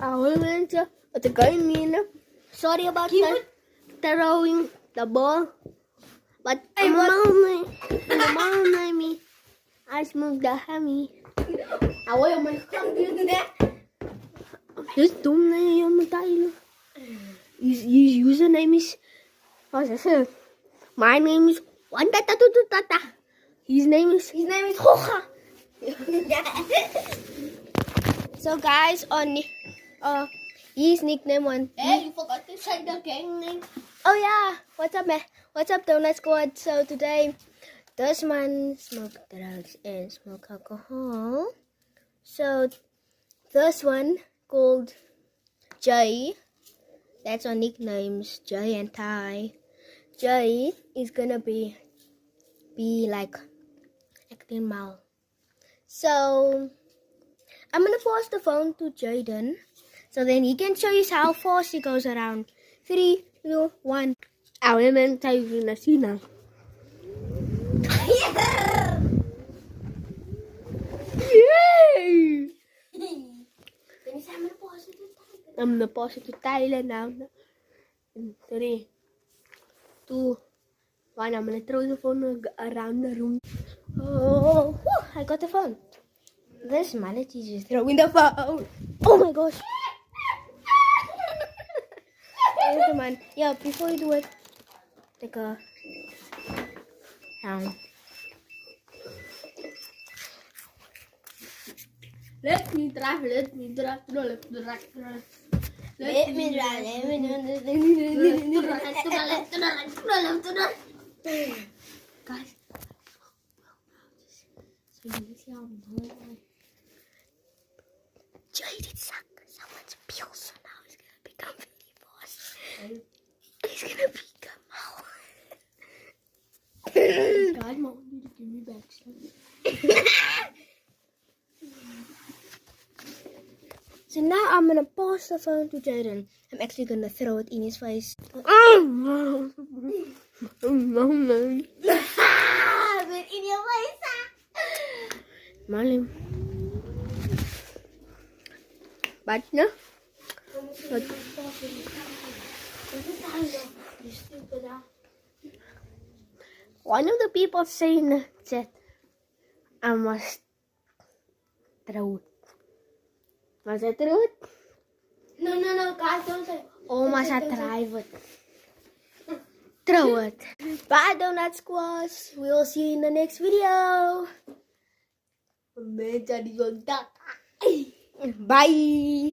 Our manager at the game mean. Sorry about throwing the ball. But mama me. I smoke the hammy. His username is. My name is Wanda. His name is Hocha. So guys, on his nickname one. Hey, you forgot to say the gang name. Oh yeah, what's up, man? What's up, Donut Squad? So today, Dusman smoke drugs and smoke alcohol. So this one called Jay. That's our nicknames, Jay and Ty. Jay is gonna be like acting mal. So I'm gonna pass the phone to Jaden, so then he can show you how fast he goes around. 3, 2, 1. Our man tayo na sina. Yay! I'm gonna pass it to Tyler now. 3, 2, 1. I'm gonna throw the phone around the room. Oh, whew, I got the phone. This mallet is just throwing the phone. Oh my gosh. Come on. Yeah, before you do it, take a down. Let me drive. Let me drive. Guys. Jaden suck so much pills, so now he's gonna become really fast. He's gonna become God, Mom, you to give me back stuff. So now I'm gonna pass the phone to Jaden. I'm actually gonna throw it in his face. But in your face. Malim. But no. But one of the people saying that I must throw it. Was it throw it? No, guys, don't say. Or must I drive it? Throw it. Bye, Donut Squash. We'll see you in the next video. Bye.